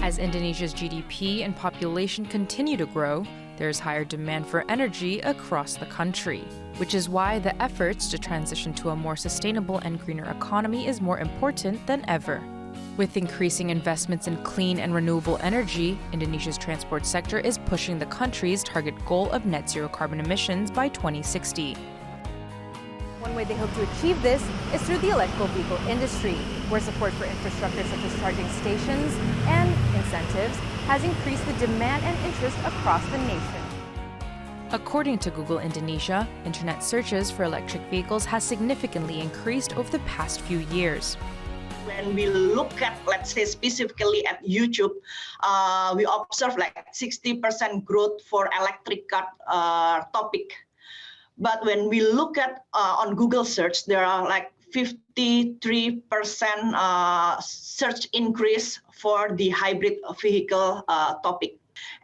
As Indonesia's GDP and population continue to grow, there's higher demand for energy across the country, which is why the efforts to transition to a more sustainable and greener economy is more important than ever. With increasing investments in clean and renewable energy, Indonesia's transport sector is pushing the country's target goal of net zero carbon emissions by 2060. One way they hope to achieve this is through the electrical vehicle industry, where support for infrastructure such as charging stations and incentives has increased the demand and interest across the nation. According to Google Indonesia, internet searches for electric vehicles has significantly increased over the past few years. When we look at, let's say, specifically at YouTube, we observe like 60% growth for electric car topic. But when we look at on Google search, there are like 53% search increase for the hybrid vehicle topic.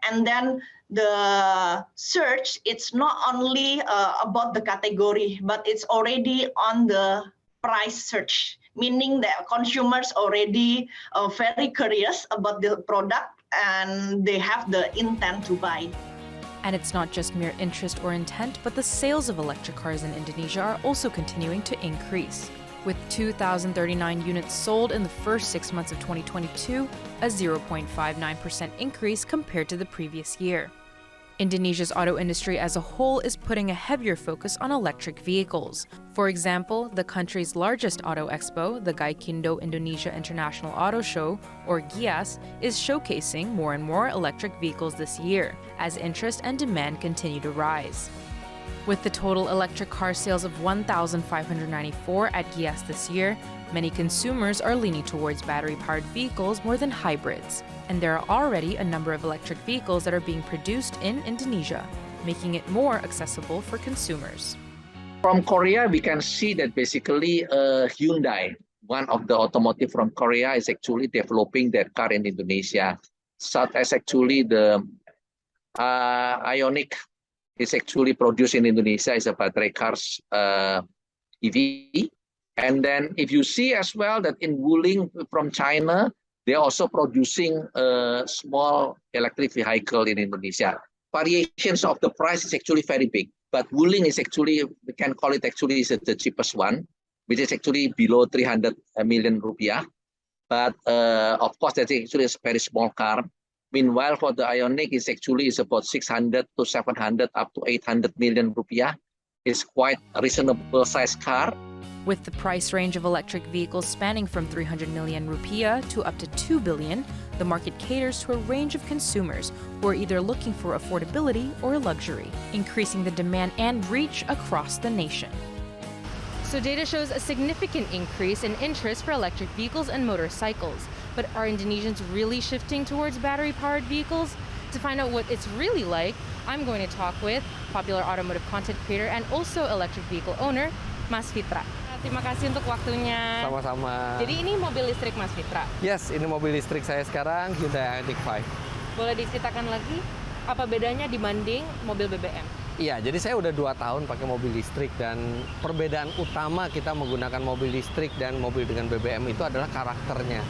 And then the search, it's not only about the category, but it's already on the price search, meaning that consumers already very curious about the product and they have the intent to buy. And it's not just mere interest or intent, but the sales of electric cars in Indonesia are also continuing to increase. With 2,039 units sold in the first 6 months of 2022, a 0.59% increase compared to the previous year. Indonesia's auto industry as a whole is putting a heavier focus on electric vehicles. For example, the country's largest auto expo, the Gaikindo Indonesia International Auto Show, or GIAS, is showcasing more and more electric vehicles this year, as interest and demand continue to rise. With the total electric car sales of 1,594 at GIAS this year, many consumers are leaning towards battery-powered vehicles more than hybrids. And there are already a number of electric vehicles that are being produced in Indonesia, making it more accessible for consumers. From Korea, we can see that basically Hyundai, one of the automotive from Korea, is actually developing their car in Indonesia. Such as actually the Ioniq is actually produced in Indonesia as a battery cars EV. And then if you see as well that in Wuling from China, they're also producing a small electric vehicle in Indonesia. Variations of the price is actually very big, but Wuling is actually, we can call it actually is the cheapest one, which is actually below 300 million rupiah. But of course, that's actually a very small car. Meanwhile, for the Ioniq, is actually is about 600 to 700 up to 800 million rupiah. It's quite a reasonable size car. With the price range of electric vehicles spanning from 300 million rupiah to up to 2 billion, the market caters to a range of consumers who are either looking for affordability or luxury, increasing the demand and reach across the nation. So data shows a significant increase in interest for electric vehicles and motorcycles. But are Indonesians really shifting towards battery-powered vehicles? To find out what it's really like, I'm going to talk with popular automotive content creator and also electric vehicle owner, Mas Fitra. Terima kasih untuk waktunya. Sama-sama. Jadi ini mobil listrik Mas Fitra? Yes, ini mobil listrik saya sekarang, Hyundai Ioniq 5. Boleh diceritakan lagi apa bedanya dibanding mobil BBM? Iya, jadi saya udah 2 tahun pakai mobil listrik dan perbedaan utama kita menggunakan mobil listrik dan mobil dengan BBM itu adalah karakternya.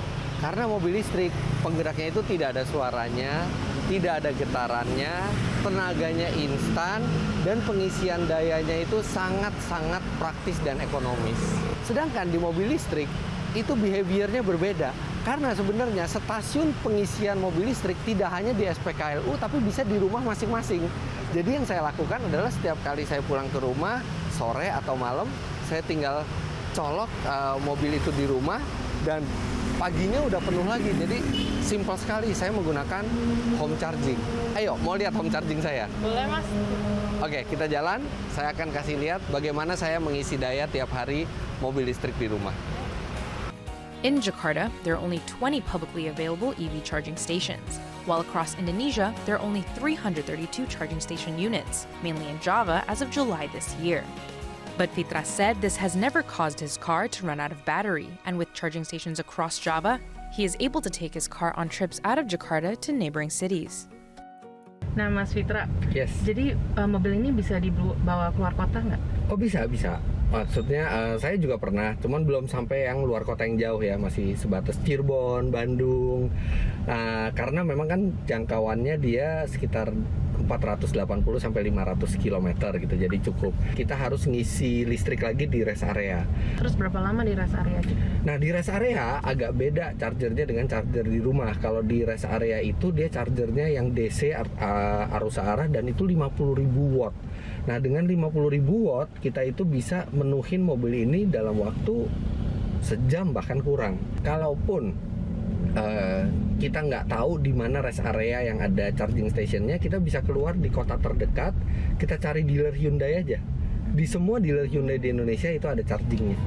Karena mobil listrik, penggeraknya itu tidak ada suaranya, tidak ada getarannya, tenaganya instan, dan pengisian dayanya itu sangat-sangat praktis dan ekonomis. Sedangkan di mobil listrik, itu behaviornya berbeda. Karena sebenarnya stasiun pengisian mobil listrik tidak hanya di SPKLU, tapi bisa di rumah masing-masing. Jadi yang saya lakukan adalah setiap kali saya pulang ke rumah, sore atau malam, saya tinggal colok mobil itu di rumah, dan paginya udah penuh lagi. Jadi simpel sekali, saya menggunakan home charging. Ayo, mau lihat home charging saya? Boleh, Mas. Oke, kita jalan. Saya akan kasih lihat bagaimana saya mengisi daya tiap hari mobil listrik di rumah. In Jakarta, there are only 20 publicly available EV charging stations, while across Indonesia, there are only 332 charging station units, mainly in Java as of July this year. But Fitra said this has never caused his car to run out of battery, and with charging stations across Java, he is able to take his car on trips out of Jakarta to neighboring cities. Nah, Mas Fitra, Yes. jadi mobil ini bisa dibawa keluar kota nggak? Oh bisa. Maksudnya saya juga pernah, cuman belum sampai yang luar kota yang jauh ya, masih sebatas Cirebon, Bandung. Karena memang kan jangkauannya dia sekitar 480 sampai 500 km gitu, jadi cukup. Kita harus ngisi listrik lagi di rest area. Terus berapa lama di rest area? Nah, di rest area agak beda chargernya dengan charger di rumah. Kalau di rest area itu dia chargernya yang DC arus arah dan itu 50.000 watt. Nah, dengan 50.000 watt kita itu bisa menuhin mobil ini dalam waktu sejam bahkan kurang. Kalaupun kita nggak tahu di mana rest area yang ada charging stationnya, kita bisa keluar di kota terdekat, kita cari dealer Hyundai aja. Di semua dealer Hyundai di Indonesia itu ada chargingnya.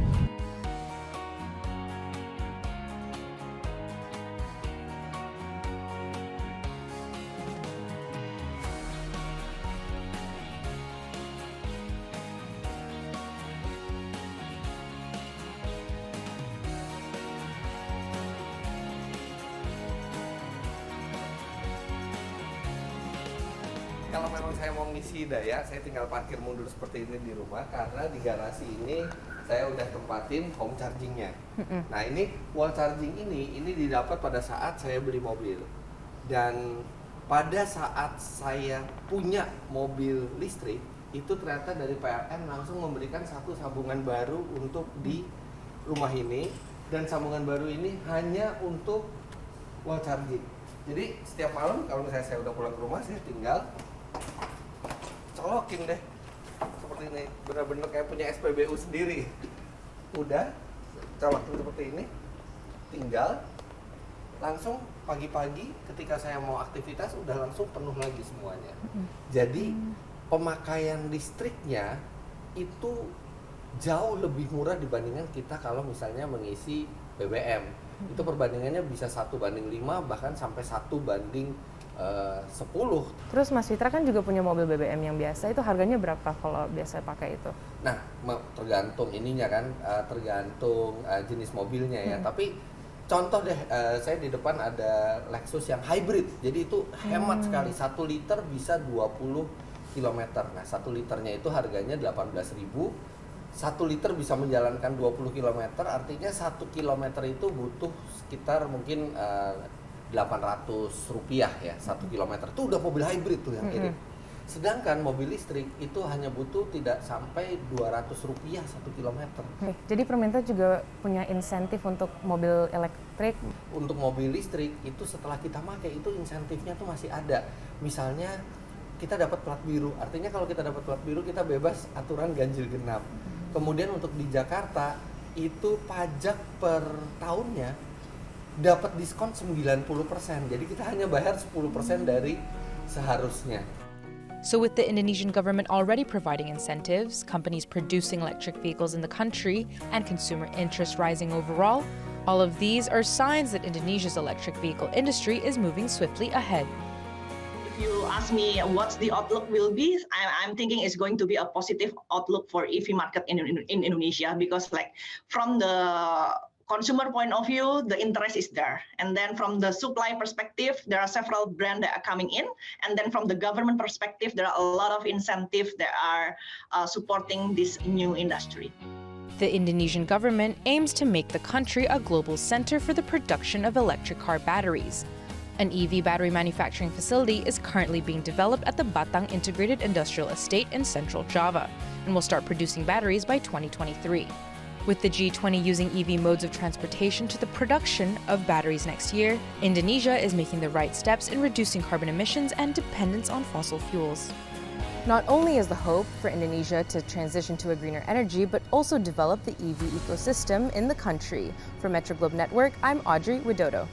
Kalau memang saya mau ngisi daya, saya tinggal parkir mundur seperti ini di rumah, karena di garasi ini saya udah tempatin home chargingnya. Nah, ini wall charging ini didapat pada saat saya beli mobil. Dan pada saat saya punya mobil listrik, itu ternyata dari PLN langsung memberikan satu sambungan baru untuk di rumah ini. Dan sambungan baru ini hanya untuk wall charging. Jadi setiap malam kalau misalnya saya udah pulang ke rumah, saya tinggal colokin deh seperti ini, benar-benar kayak punya SPBU sendiri. Udah colokin seperti ini, tinggal langsung pagi-pagi ketika saya mau aktivitas udah langsung penuh lagi semuanya. Jadi pemakaian listriknya itu jauh lebih murah dibandingkan kita kalau misalnya mengisi BBM. Itu perbandingannya bisa 1:5 bahkan sampai 1:10. Terus Mas Fitra kan juga punya mobil BBM yang biasa, itu harganya berapa kalau biasa pakai itu? Nah, tergantung ininya kan, tergantung jenis mobilnya ya. Tapi contoh deh, saya di depan ada Lexus yang hybrid, jadi itu hemat sekali. 1 liter bisa 20 km. Nah, 1 liternya itu harganya 18.000. 1 liter bisa menjalankan 20 km, artinya 1 km itu butuh sekitar mungkin 800 rupiah ya, 1 kilometer. Itu udah mobil hybrid tuh yang kirim. Sedangkan mobil listrik itu hanya butuh tidak sampai 200 rupiah 1 kilometer. Jadi pemerintah juga punya insentif untuk mobil elektrik? Untuk mobil listrik itu setelah kita pakai itu insentifnya tuh masih ada. Misalnya kita dapat plat biru, artinya kalau kita dapat plat biru kita bebas aturan ganjil genap. Kemudian untuk di Jakarta itu pajak per tahunnya dapat diskon 90%. Jadi kita hanya bayar 10% dari seharusnya. So with the Indonesian government already providing incentives, companies producing electric vehicles in the country, and consumer interest rising overall, all of these are signs that Indonesia's electric vehicle industry is moving swiftly ahead. If you ask me what's the outlook will be, I'm thinking it's going to be a positive outlook for EV market in Indonesia, because like from the consumer point of view, the interest is there. And then from the supply perspective, there are several brands that are coming in. And then from the government perspective, there are a lot of incentives that are supporting this new industry. The Indonesian government aims to make the country a global center for the production of electric car batteries. An EV battery manufacturing facility is currently being developed at the Batang Integrated Industrial Estate in Central Java and will start producing batteries by 2023. With the G20 using EV modes of transportation to the production of batteries next year, Indonesia is making the right steps in reducing carbon emissions and dependence on fossil fuels. Not only is the hope for Indonesia to transition to a greener energy, but also develop the EV ecosystem in the country. For Metro Globe Network, I'm Audrey Widodo.